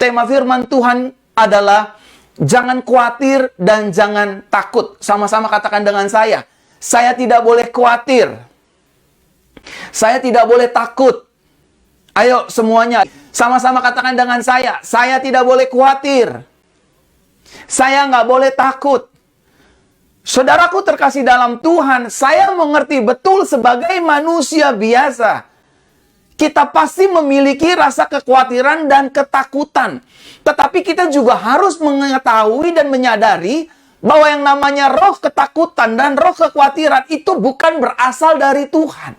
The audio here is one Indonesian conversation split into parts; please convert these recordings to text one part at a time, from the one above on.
Tema firman Tuhan adalah jangan khawatir dan jangan takut. Sama-sama katakan dengan saya. Saya tidak boleh khawatir. Saya tidak boleh takut. Ayo semuanya. Sama-sama katakan dengan saya. Saya tidak boleh khawatir. Saya nggak boleh takut. Saudaraku terkasih dalam Tuhan, saya mengerti betul sebagai manusia biasa. Kita pasti memiliki rasa kekhawatiran dan ketakutan. Tetapi kita juga harus mengetahui dan menyadari bahwa yang namanya roh ketakutan dan roh kekhawatiran itu bukan berasal dari Tuhan.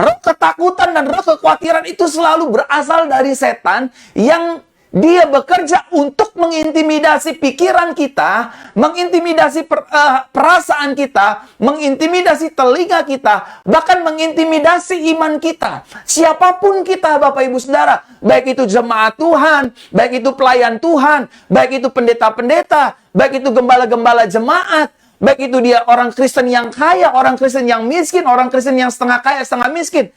Roh ketakutan dan roh kekhawatiran itu selalu berasal dari setan yang dia bekerja untuk mengintimidasi pikiran kita, mengintimidasi perasaan kita, mengintimidasi telinga kita, bahkan mengintimidasi iman kita. Siapapun kita, Bapak Ibu Saudara, baik itu jemaat Tuhan, baik itu pelayan Tuhan, baik itu pendeta-pendeta, baik itu gembala-gembala jemaat, baik itu dia orang Kristen yang kaya, orang Kristen yang miskin, orang Kristen yang setengah kaya, setengah miskin.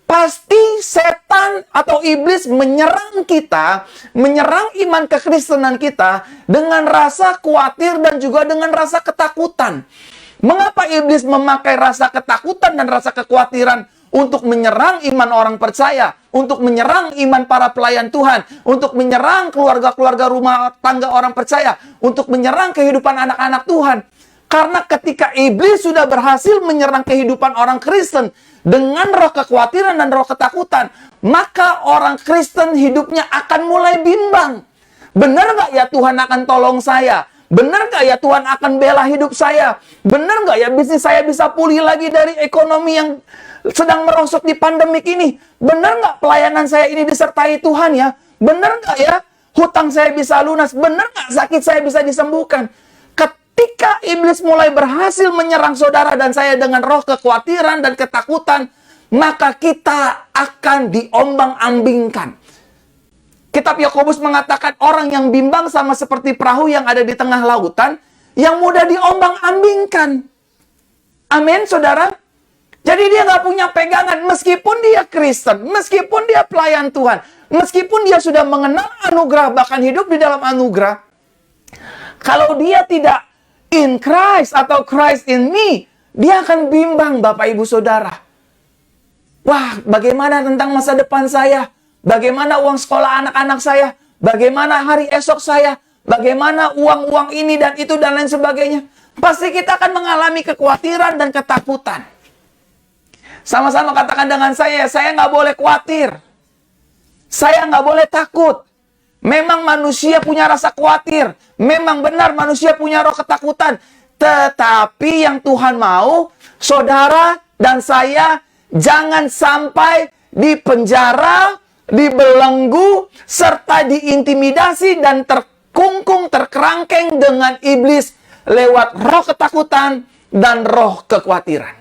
Pasti setan atau iblis menyerang kita, menyerang iman kekristenan kita dengan rasa khawatir dan juga dengan rasa ketakutan. Mengapa iblis memakai rasa ketakutan dan rasa kekhawatiran untuk menyerang iman orang percaya, untuk menyerang iman para pelayan Tuhan, untuk menyerang keluarga-keluarga rumah tangga orang percaya, untuk menyerang kehidupan anak-anak Tuhan? Karena ketika iblis sudah berhasil menyerang kehidupan orang Kristen dengan roh kekhawatiran dan roh ketakutan, maka orang Kristen hidupnya akan mulai bimbang. Benar nggak ya Tuhan akan tolong saya? Benar nggak ya Tuhan akan bela hidup saya? Benar nggak ya bisnis saya bisa pulih lagi dari ekonomi yang sedang merosot di pandemik ini? Benar nggak pelayanan saya ini disertai Tuhan ya? Benar nggak ya hutang saya bisa lunas? Benar nggak sakit saya bisa disembuhkan? Ketika iblis mulai berhasil menyerang saudara dan saya dengan roh kekhawatiran dan ketakutan, maka kita akan diombang-ambingkan. Kitab Yakobus mengatakan orang yang bimbang sama seperti perahu yang ada di tengah lautan, yang mudah diombang-ambingkan. Amin, saudara? Jadi dia nggak punya pegangan, meskipun dia Kristen, meskipun dia pelayan Tuhan, meskipun dia sudah mengenal anugerah, bahkan hidup di dalam anugerah, kalau dia tidak in Christ atau Christ in me, dia akan bimbang, Bapak Ibu Saudara. Wah, bagaimana tentang masa depan saya? Bagaimana uang sekolah anak-anak saya? Bagaimana hari esok saya? Bagaimana uang-uang ini dan itu dan lain sebagainya? Pasti kita akan mengalami kekhawatiran dan ketakutan. Sama-sama katakan dengan saya nggak boleh khawatir. Saya nggak boleh takut. Memang manusia punya rasa khawatir. Memang benar manusia punya roh ketakutan. Tetapi yang Tuhan mau, saudara dan saya jangan sampai dipenjara, dibelenggu, serta diintimidasi dan terkungkung, terkerangkeng dengan iblis lewat roh ketakutan dan roh kekhawatiran.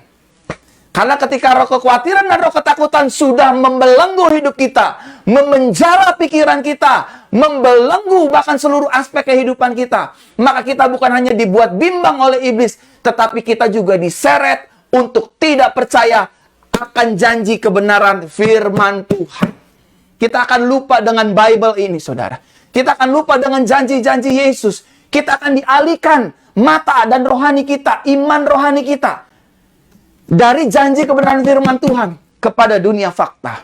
Karena ketika roh kekhawatiran dan roh ketakutan sudah membelenggu hidup kita, memenjara pikiran kita, membelenggu bahkan seluruh aspek kehidupan kita, maka kita bukan hanya dibuat bimbang oleh iblis, tetapi kita juga diseret untuk tidak percaya akan janji kebenaran firman Tuhan. Kita akan lupa dengan Bible ini, saudara. Kita akan lupa dengan janji-janji Yesus. Kita akan dialihkan mata dan rohani kita, iman rohani kita, dari janji kebenaran firman Tuhan kepada dunia fakta.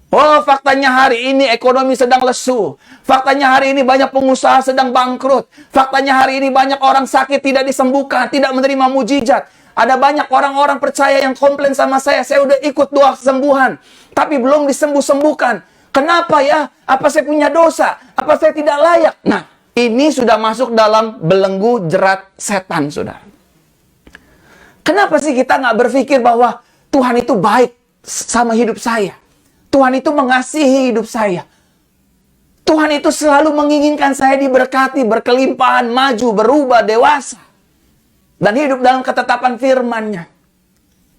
Oh, faktanya hari ini ekonomi sedang lesu. Faktanya hari ini banyak pengusaha sedang bangkrut. Faktanya hari ini banyak orang sakit tidak disembuhkan, tidak menerima mujizat. Ada banyak orang-orang percaya yang komplain sama saya udah ikut doa kesembuhan, tapi belum disembuh-sembuhkan. Kenapa ya? Apa saya punya dosa? Apa saya tidak layak? Nah, ini sudah masuk dalam belenggu jerat setan, saudara. Kenapa sih kita nggak berpikir bahwa Tuhan itu baik sama hidup saya? Tuhan itu mengasihi hidup saya. Tuhan itu selalu menginginkan saya diberkati, berkelimpahan, maju, berubah, dewasa. Dan hidup dalam ketetapan firman-Nya.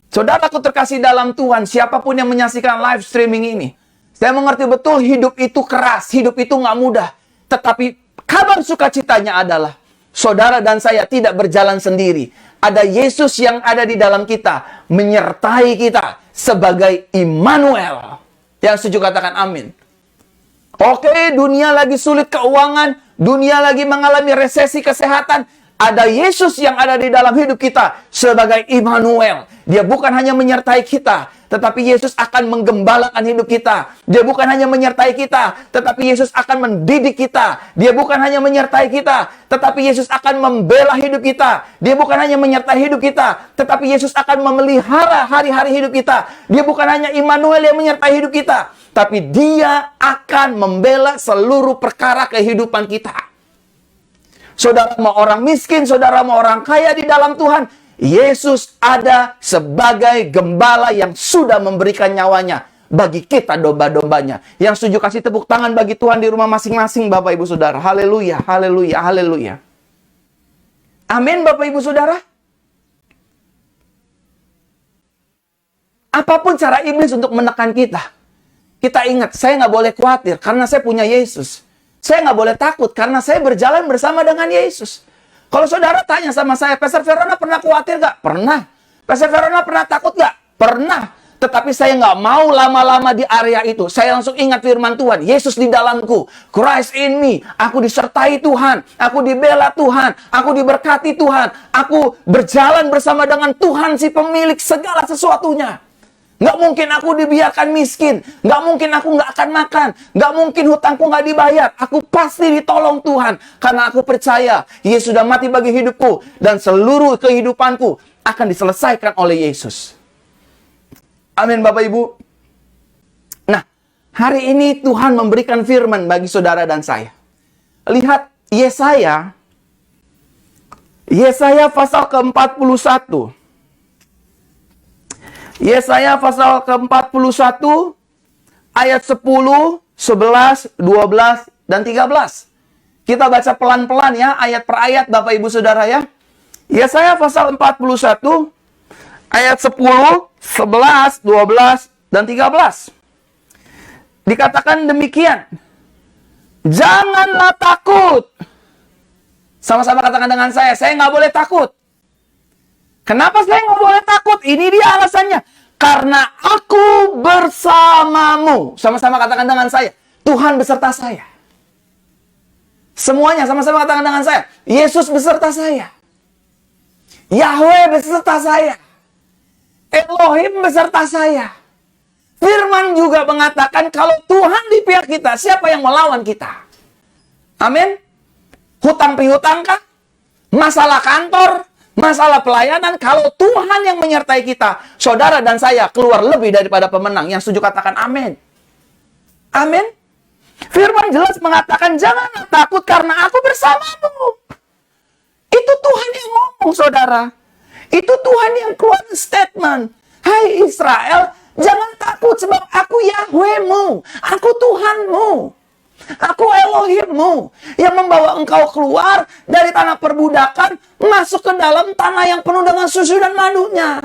Saudaraku terkasih dalam Tuhan, siapapun yang menyaksikan live streaming ini, saya mengerti betul hidup itu keras, hidup itu nggak mudah. Tetapi kabar sukacitanya adalah, saudara dan saya tidak berjalan sendiri. Ada Yesus yang ada di dalam kita, menyertai kita sebagai Immanuel. Yang setuju katakan amin. Oke, dunia lagi sulit keuangan, dunia lagi mengalami resesi kesehatan. Ada Yesus yang ada di dalam hidup kita sebagai Immanuel. Dia bukan hanya menyertai kita, tetapi Yesus akan menggembalakan hidup kita. Dia bukan hanya menyertai kita, tetapi Yesus akan mendidik kita. Dia bukan hanya menyertai kita, tetapi Yesus akan membela hidup kita. Dia bukan hanya menyertai hidup kita, tetapi Yesus akan memelihara hari-hari hidup kita. Dia bukan hanya Immanuel yang menyertai hidup kita, tapi Dia akan membela seluruh perkara kehidupan kita. Saudara mau orang miskin, saudara mau orang kaya di dalam Tuhan, Yesus ada sebagai gembala yang sudah memberikan nyawanya bagi kita domba-dombanya. Yang setuju kasih tepuk tangan bagi Tuhan di rumah masing-masing, Bapak Ibu Saudara. Haleluya, haleluya, haleluya. Amin, Bapak Ibu Saudara. Apapun cara iblis untuk menekan kita, kita ingat, saya nggak boleh khawatir karena saya punya Yesus. Saya nggak boleh takut karena saya berjalan bersama dengan Yesus. Kalau saudara tanya sama saya, Pastor Verona pernah khawatir nggak? Pernah. Pastor Verona pernah takut nggak? Pernah. Tetapi saya nggak mau lama-lama di area itu. Saya langsung ingat firman Tuhan. Yesus di dalamku. Christ in me. Aku disertai Tuhan. Aku dibela Tuhan. Aku diberkati Tuhan. Aku berjalan bersama dengan Tuhan si pemilik segala sesuatunya. Nggak mungkin aku dibiarkan miskin. Nggak mungkin aku nggak akan makan. Nggak mungkin hutangku nggak dibayar. Aku pasti ditolong Tuhan. Karena aku percaya Yesus sudah mati bagi hidupku. Dan seluruh kehidupanku akan diselesaikan oleh Yesus. Amin, Bapak Ibu. Nah, hari ini Tuhan memberikan firman bagi saudara dan saya. Lihat Yesaya. Yesaya pasal ke-41. Yesaya pasal ke-41 ayat 10, 11, 12, dan 13. Kita baca pelan-pelan ya, ayat per ayat Bapak Ibu Saudara ya. Yesaya pasal 41 ayat 10, 11, 12, dan 13. Dikatakan demikian. Janganlah takut. Sama-sama katakan dengan saya nggak boleh takut. Kenapa saya nggak boleh takut? Ini dia alasannya. Karena aku bersamamu. Sama-sama katakan dengan saya. Tuhan beserta saya. Semuanya sama-sama katakan dengan saya. Yesus beserta saya. Yahweh beserta saya. Elohim beserta saya. Firman juga mengatakan kalau Tuhan di pihak kita, siapa yang melawan kita? Amin. Hutang pihutang kah? Masalah kantor? Masalah pelayanan, kalau Tuhan yang menyertai kita, saudara dan saya keluar lebih daripada pemenang. Yang setuju katakan amin. Amin. Firman jelas mengatakan, janganlah takut karena aku bersamamu. Itu Tuhan yang ngomong, saudara. Itu Tuhan yang keluar statement. Hai Israel, jangan takut sebab aku Yahwehmu. Aku Tuhanmu. Aku Elohimmu yang membawa engkau keluar dari tanah perbudakan masuk ke dalam tanah yang penuh dengan susu dan madunya.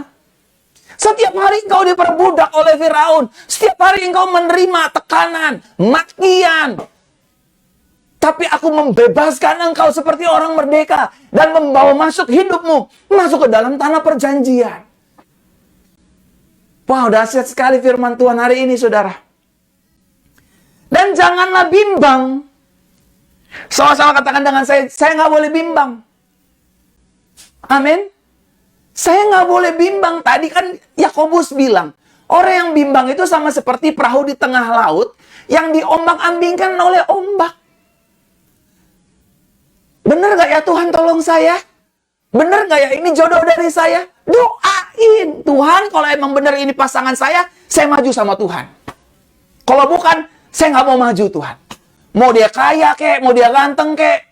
Setiap hari engkau diperbudak oleh Firaun. Setiap hari engkau menerima tekanan, makian. Tapi aku membebaskan engkau seperti orang merdeka dan membawa masuk hidupmu masuk ke dalam tanah perjanjian. Wow, dahsyat sekali firman Tuhan hari ini, saudara. Dan janganlah bimbang. Sama-sama katakan dengan saya nggak boleh bimbang. Amin. Saya nggak boleh bimbang. Tadi kan Yakobus bilang, orang yang bimbang itu sama seperti perahu di tengah laut yang diombang-ambingkan oleh ombak. Benar nggak ya Tuhan tolong saya? Benar nggak ya ini jodoh dari saya? Doain. Tuhan kalau emang benar ini pasangan saya maju sama Tuhan. Kalau bukan, saya nggak mau maju Tuhan. Mau dia kaya kek, mau dia ganteng kek,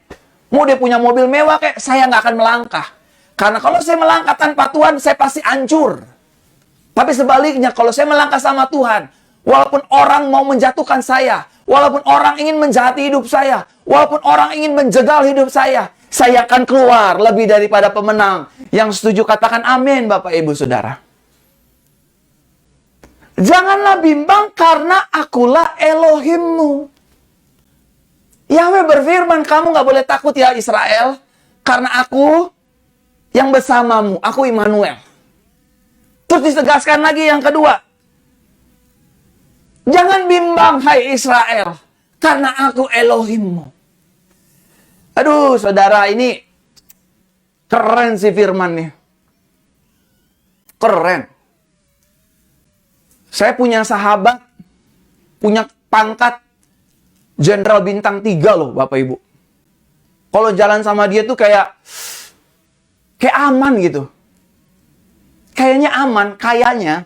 mau dia punya mobil mewah kek, saya nggak akan melangkah. Karena kalau saya melangkah tanpa Tuhan, saya pasti hancur. Tapi sebaliknya, kalau saya melangkah sama Tuhan, walaupun orang mau menjatuhkan saya, walaupun orang ingin menjahati hidup saya, walaupun orang ingin menjegal hidup saya akan keluar lebih daripada pemenang. Yang setuju katakan amin, Bapak Ibu Saudara. Janganlah bimbang karena akulah Elohimmu. Yahweh berfirman, kamu nggak boleh takut ya Israel. Karena aku yang bersamamu. Aku Immanuel. Terus ditegaskan lagi yang kedua. Jangan bimbang hai Israel. karena aku Elohimmu. Aduh, saudara, ini keren sih firman nih. Keren. Saya punya sahabat, punya pangkat Jenderal Bintang 3 loh, Bapak Ibu. Kalau jalan sama dia tuh kayak aman gitu. Kayaknya aman, kayaknya.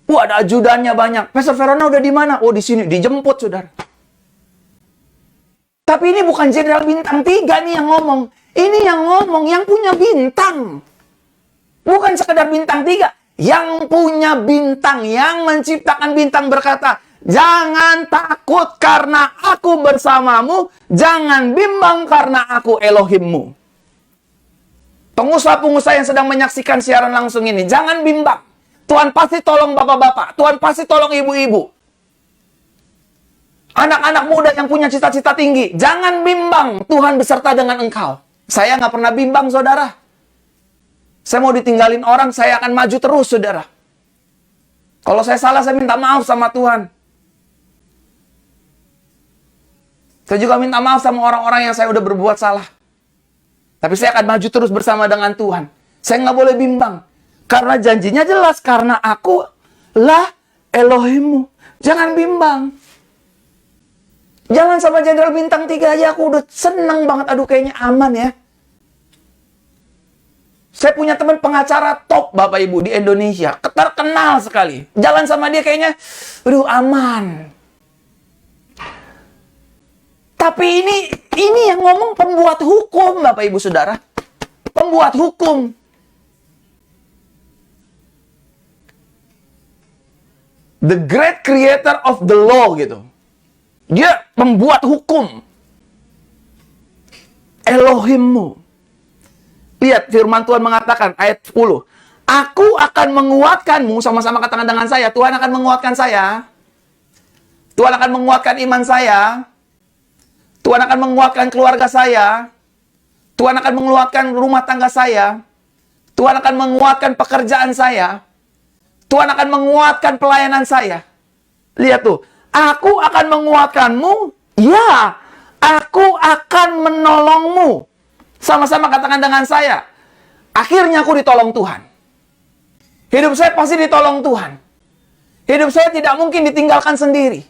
Ada ajudannya banyak. Pastor Verona udah di mana? Oh, di sini, dijemput, saudara. Tapi ini bukan Jenderal Bintang 3 nih yang ngomong. Ini yang ngomong, yang punya bintang. Bukan sekedar bintang 3. Yang punya bintang, yang menciptakan bintang berkata, jangan takut karena aku bersamamu. Jangan bimbang karena aku Elohimmu. Pengusaha-pengusaha yang sedang menyaksikan siaran langsung ini, jangan bimbang. Tuhan pasti tolong bapak-bapak. Tuhan pasti tolong ibu-ibu. Anak-anak muda yang punya cita-cita tinggi, jangan bimbang. Tuhan beserta dengan engkau. Saya nggak pernah bimbang, saudara. Saya mau ditinggalin orang, saya akan maju terus, saudara. Kalau saya salah, saya minta maaf sama Tuhan. Saya juga minta maaf sama orang-orang yang saya udah berbuat salah. Tapi saya akan maju terus bersama dengan Tuhan. Saya nggak boleh bimbang. Karena janjinya jelas. Karena aku lah Elohimmu. Jangan bimbang. Jalan sama Jenderal Bintang 3 aja aku udah senang banget. Aduh, kayaknya aman ya. Saya punya teman pengacara top, Bapak Ibu, di Indonesia. Terkenal sekali. Jalan sama dia kayaknya, aduh, aman. Tapi ini yang ngomong pembuat hukum, Bapak Ibu Saudara. Pembuat hukum. The great creator of the law, gitu. Dia pembuat hukum. Elohimmu. Lihat, firman Tuhan mengatakan, ayat 10. Aku akan menguatkanmu, sama-sama katakan dengan saya, Tuhan akan menguatkan saya. Tuhan akan menguatkan iman saya. Tuhan akan menguatkan keluarga saya. Tuhan akan menguatkan rumah tangga saya. Tuhan akan menguatkan pekerjaan saya. Tuhan akan menguatkan pelayanan saya. Lihat tuh. Aku akan menguatkanmu. Ya, aku akan menolongmu. Sama-sama katakan dengan saya. Akhirnya aku ditolong Tuhan. Hidup saya pasti ditolong Tuhan. Hidup saya tidak mungkin ditinggalkan sendiri.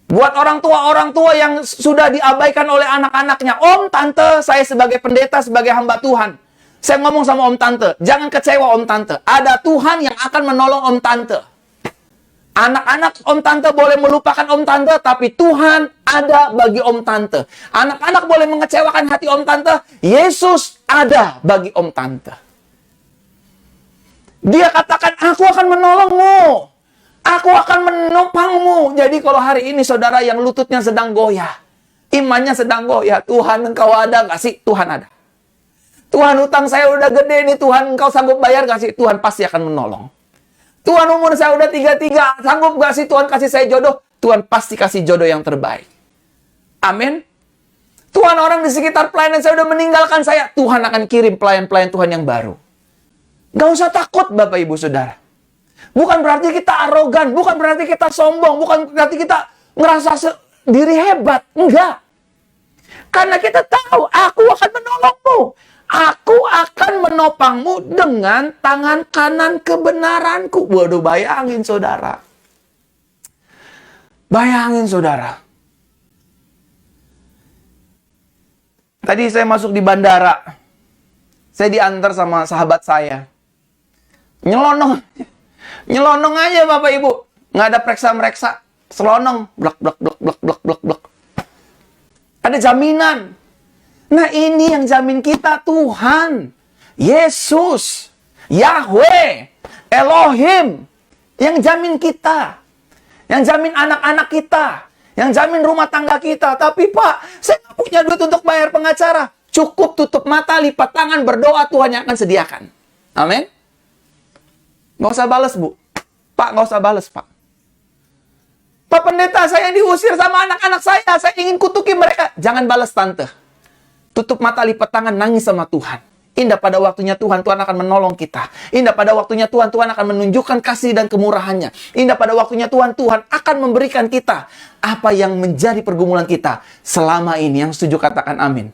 Buat orang tua yang sudah diabaikan oleh anak-anaknya. Om, tante, saya sebagai pendeta, sebagai hamba Tuhan. Saya ngomong sama om, tante. Jangan kecewa om, tante. Ada Tuhan yang akan menolong om, tante. Anak-anak om, tante boleh melupakan om, tante. Tapi Tuhan ada bagi om, tante. Anak-anak boleh mengecewakan hati om, tante. Yesus ada bagi om, tante. Dia katakan, aku akan menolongmu. Aku akan menopangmu. Jadi kalau hari ini saudara yang lututnya sedang goyah, imannya sedang goyah, Tuhan engkau ada nggak sih? Tuhan ada. Tuhan, utang saya udah gede nih, Tuhan engkau sanggup bayar nggak sih? Tuhan pasti akan menolong. Tuhan, umur saya udah 33, sanggup nggak sih Tuhan kasih saya jodoh? Tuhan pasti kasih jodoh yang terbaik. Amin. Tuhan, orang di sekitar pelayanan saya udah meninggalkan saya. Tuhan akan kirim pelayan-pelayan Tuhan yang baru. Gak usah takut Bapak Ibu Saudara. Bukan berarti kita arogan, bukan berarti kita sombong, bukan berarti kita ngerasa diri hebat. Enggak. Karena kita tahu, aku akan menolongmu. Aku akan menopangmu dengan tangan kanan kebenaranku. Waduh, bayangin saudara. Bayangin saudara. Tadi saya masuk di bandara. Saya diantar sama sahabat saya. Nyelonong. Nyelonong aja Bapak Ibu. Nggak ada periksa-mereksa. Selonong. Blek, blek, blek, blek, blek, blek, blek. Ada jaminan. Nah, ini yang jamin kita Tuhan. Yesus. Yahweh. Elohim. Yang jamin kita. Yang jamin anak-anak kita. Yang jamin rumah tangga kita. Tapi Pak, saya nggak punya duit untuk bayar pengacara. Cukup tutup mata, lipat tangan, berdoa, Tuhan yang akan sediakan. Amin. Nggak usah balas, Bu. Pak, nggak usah balas, Pak. Pak Pendeta, saya diusir sama anak-anak saya. Saya ingin kutuki mereka. Jangan balas, Tante. Tutup mata, lipat tangan, nangis sama Tuhan. Indah pada waktunya Tuhan, Tuhan akan menolong kita. Indah pada waktunya Tuhan, Tuhan akan menunjukkan kasih dan kemurahannya. Indah pada waktunya Tuhan, Tuhan akan memberikan kita apa yang menjadi pergumulan kita selama ini. Yang setuju katakan amin.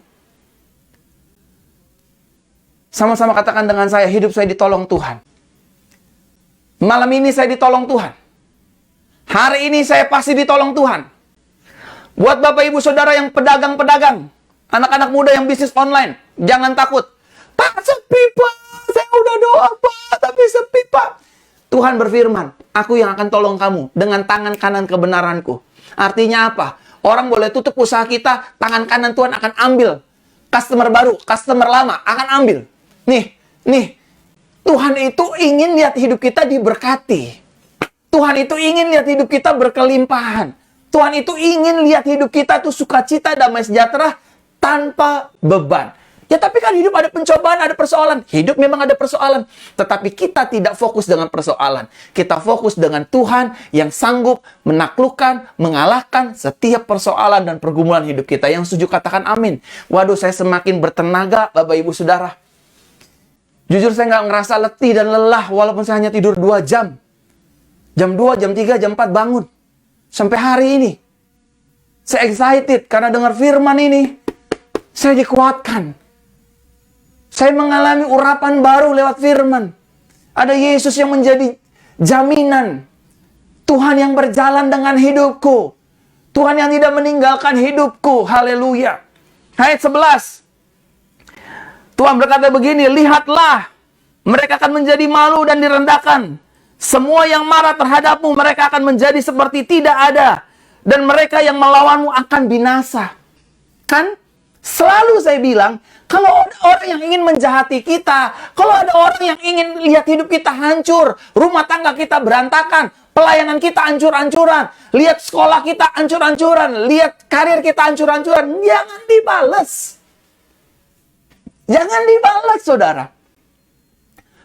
Sama-sama katakan dengan saya, hidup saya ditolong Tuhan. Malam ini saya ditolong Tuhan. Hari ini saya pasti ditolong Tuhan. Buat Bapak Ibu Saudara yang pedagang-pedagang, anak-anak muda yang bisnis online, jangan takut. Pak, sepi Pak, saya udah doa Pak, tapi sepi Pak. Tuhan berfirman, aku yang akan tolong kamu dengan tangan kanan kebenaranku. Artinya apa? Orang boleh tutup usaha kita, tangan kanan Tuhan akan ambil. Customer baru, customer lama akan ambil. Nih, Tuhan itu ingin lihat hidup kita diberkati. Tuhan itu ingin lihat hidup kita berkelimpahan. Tuhan itu ingin lihat hidup kita tuh sukacita, damai sejahtera, tanpa beban. Ya tapi kan hidup ada pencobaan, ada persoalan. Hidup memang ada persoalan. Tetapi kita tidak fokus dengan persoalan. Kita fokus dengan Tuhan yang sanggup menaklukkan, mengalahkan setiap persoalan dan pergumulan hidup kita. Yang setuju katakan amin. Waduh, saya semakin bertenaga, Bapak Ibu Saudara. Jujur saya nggak ngerasa letih dan lelah walaupun saya hanya tidur 2 jam. Jam 2, jam 3, jam 4 bangun. Sampai hari ini. Saya excited karena dengar firman ini. Saya dikuatkan. Saya mengalami urapan baru lewat firman. Ada Yesus yang menjadi jaminan. Tuhan yang berjalan dengan hidupku. Tuhan yang tidak meninggalkan hidupku. Haleluya. Ayat 11. Tuhan berkata begini, lihatlah, mereka akan menjadi malu dan direndahkan. Semua yang marah terhadapmu, mereka akan menjadi seperti tidak ada. Dan mereka yang melawanmu akan binasa. Kan? Selalu saya bilang, kalau ada orang yang ingin menjahati kita, kalau ada orang yang ingin lihat hidup kita hancur, rumah tangga kita berantakan, pelayanan kita hancur-hancuran, lihat sekolah kita hancur-hancuran, lihat karir kita hancur-hancuran, jangan dibales. Jangan dibales, saudara.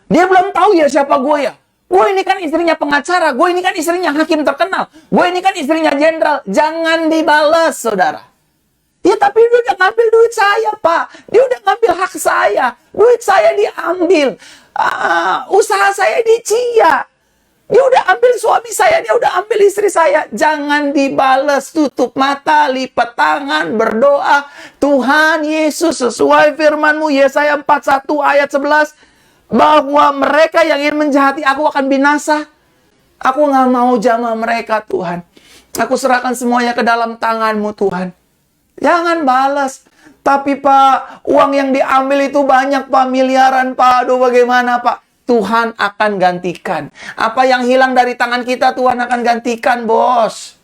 Dia belum tahu ya siapa gue ya. Gue ini kan istrinya pengacara, gue ini kan istrinya hakim terkenal, gue ini kan istrinya jenderal. Jangan dibales, saudara. Ya tapi dia udah ngambil duit saya, Pak. Dia udah ngambil hak saya. Duit saya diambil. Usaha saya dicia. Dia udah ambil suami saya, dia udah ambil istri saya. Jangan dibales, tutup mata, lipat tangan, berdoa. Tuhan Yesus, sesuai firman-Mu, Yesaya 41 ayat 11. Bahwa mereka yang ingin menjahati aku akan binasa. Aku nggak mau jamah mereka, Tuhan. Aku serahkan semuanya ke dalam tangan-Mu, Tuhan. Jangan balas. Tapi Pak, uang yang diambil itu banyak Pak, miliaran Pak. Aduh bagaimana Pak? Tuhan akan gantikan. Apa yang hilang dari tangan kita, Tuhan akan gantikan, bos.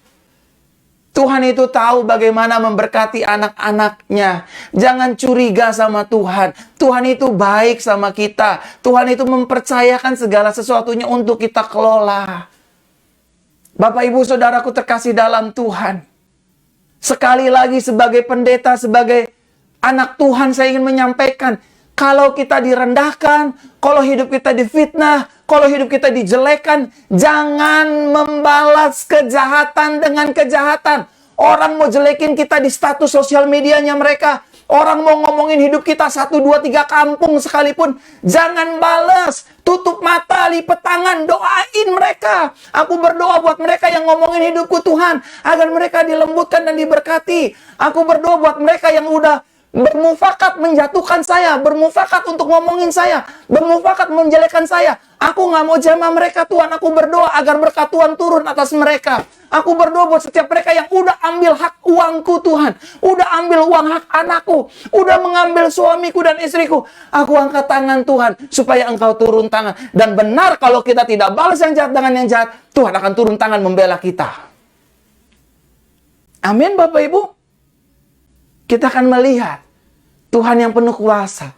Tuhan itu tahu bagaimana memberkati anak-anaknya. Jangan curiga sama Tuhan. Tuhan itu baik sama kita. Tuhan itu mempercayakan segala sesuatunya untuk kita kelola. Bapak, Ibu, Saudaraku terkasih dalam Tuhan. Sekali lagi sebagai pendeta, sebagai anak Tuhan, saya ingin menyampaikan, kalau kita direndahkan, kalau hidup kita difitnah, kalau hidup kita dijelekan, jangan membalas kejahatan dengan kejahatan. Orang mau jelekin kita di status sosial medianya mereka. Orang mau ngomongin hidup kita 1, 2, 3 kampung sekalipun. Jangan balas. Tutup mata, lipat tangan, doain mereka. Aku berdoa buat mereka yang ngomongin hidupku Tuhan. Agar mereka dilembutkan dan diberkati. Aku berdoa buat mereka yang udah bermufakat menjatuhkan saya. Bermufakat untuk ngomongin saya. Bermufakat menjelekkan saya. Aku nggak mau jamah mereka Tuhan. Aku berdoa agar berkat Tuhan turun atas mereka. Aku berdoa buat setiap mereka yang udah ambil hak uangku Tuhan. Udah ambil uang hak anakku. Udah mengambil suamiku dan istriku. Aku angkat tangan Tuhan. Supaya Engkau turun tangan. Dan benar kalau kita tidak balas yang jahat dengan yang jahat. Tuhan akan turun tangan membela kita. Amin Bapak Ibu. Kita akan melihat Tuhan yang penuh kuasa.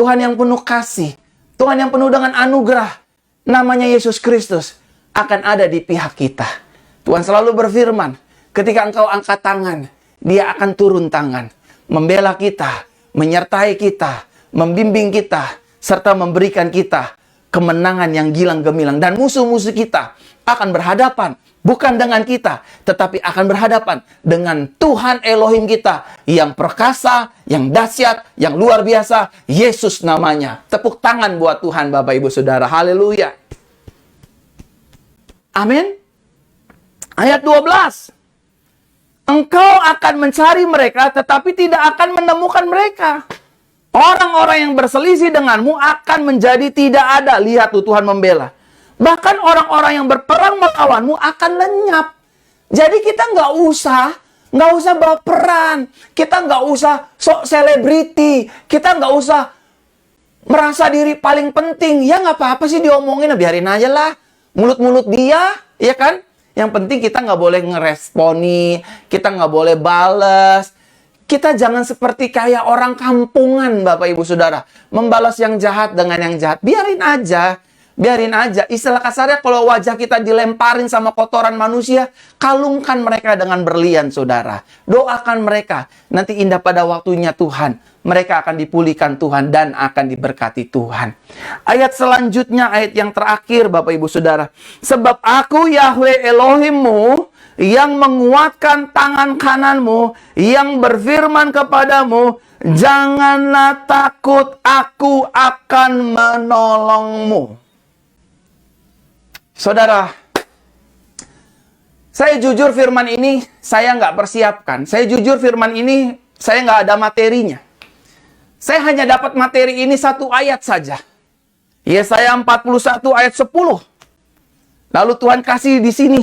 Tuhan yang penuh kasih. Tuhan yang penuh dengan anugerah. Namanya Yesus Kristus akan ada di pihak kita. Tuhan selalu berfirman, ketika engkau angkat tangan, Dia akan turun tangan, membela kita, menyertai kita, membimbing kita, serta memberikan kita kemenangan yang gilang gemilang. Dan musuh-musuh kita akan berhadapan Bukan dengan kita, tetapi akan berhadapan dengan Tuhan Elohim kita yang perkasa, yang dahsyat, yang luar biasa. Yesus namanya. Tepuk tangan buat Tuhan, Bapak Ibu Saudara. Haleluya. Amin. Ayat 12. Engkau akan mencari mereka, tetapi tidak akan menemukan mereka. Orang-orang yang berselisih denganmu akan menjadi tidak ada. Lihat tuh, Tuhan membela. Bahkan orang-orang yang berperang melawanmu akan lenyap. Jadi kita nggak usah baperan. Kita nggak usah sok selebriti. Kita nggak usah merasa diri paling penting. Ya nggak apa-apa sih diomongin, biarin aja lah. Mulut-mulut dia, ya kan? Yang penting kita nggak boleh ngeresponi. Kita nggak boleh bales. Kita jangan seperti kayak orang kampungan, Bapak Ibu Saudara. Membalas yang jahat dengan yang jahat. Biarin aja. Biarin aja. Istilah kasarnya kalau wajah kita dilemparin sama kotoran manusia, kalungkan mereka dengan berlian, saudara. Doakan mereka. Nanti indah pada waktunya Tuhan. Mereka akan dipulihkan Tuhan dan akan diberkati Tuhan. Ayat selanjutnya, ayat yang terakhir, Bapak Ibu Saudara. Sebab aku Yahweh Elohimmu, yang menguatkan tangan kananmu, yang berfirman kepadamu, janganlah takut, aku akan menolongmu. Saudara, saya jujur firman ini saya nggak persiapkan. Saya jujur firman ini saya nggak ada materinya. Saya hanya dapat materi ini satu ayat saja. Yesaya 41 ayat 10. Lalu Tuhan kasih di sini.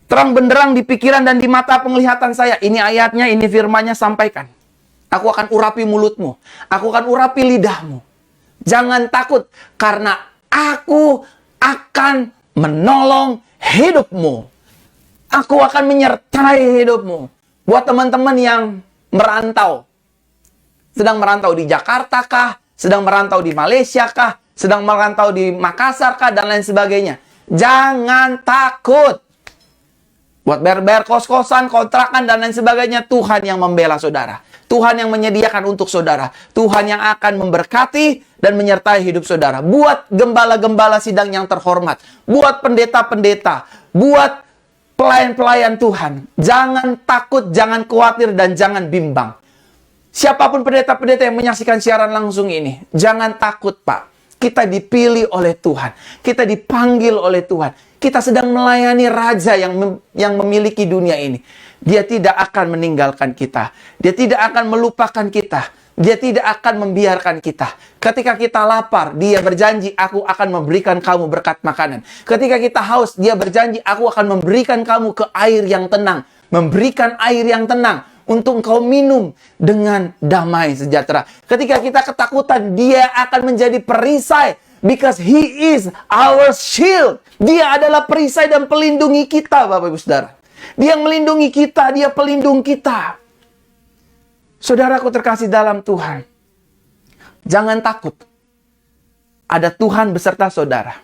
Terang benderang di pikiran dan di mata penglihatan saya. Ini ayatnya, ini firmannya, sampaikan. Aku akan urapi mulutmu. Aku akan urapi lidahmu. Jangan takut, karena aku akan menolong hidupmu. Aku akan menyertai hidupmu. Buat teman-teman yang merantau. Sedang merantau di Jakarta kah? Sedang merantau di Malaysia kah? Sedang merantau di Makassar kah? Dan lain sebagainya. Jangan takut. Buat bayar kos-kosan, kontrakan, dan lain sebagainya. Tuhan yang membela saudara. Tuhan yang menyediakan untuk saudara. Tuhan yang akan memberkati dan menyertai hidup saudara. Buat gembala-gembala sidang yang terhormat. Buat pendeta-pendeta. Buat pelayan-pelayan Tuhan. Jangan takut, jangan khawatir, dan jangan bimbang. Siapapun pendeta-pendeta yang menyaksikan siaran langsung ini, jangan takut, Pak. Kita dipilih oleh Tuhan. Kita dipanggil oleh Tuhan. Kita sedang melayani Raja yang memiliki dunia ini. Dia tidak akan meninggalkan kita. Dia tidak akan melupakan kita. Dia tidak akan membiarkan kita. Ketika kita lapar, Dia berjanji, aku akan memberikan kamu berkat makanan. Ketika kita haus, Dia berjanji, aku akan memberikan kamu ke air yang tenang. Memberikan air yang tenang untuk engkau minum dengan damai sejahtera. Ketika kita ketakutan, Dia akan menjadi perisai. Because He is our shield. Dia adalah perisai dan pelindungi kita, Bapak Ibu Saudara. Dia melindungi kita, Dia pelindung kita. Saudaraku terkasih dalam Tuhan, jangan takut. Ada Tuhan beserta saudara.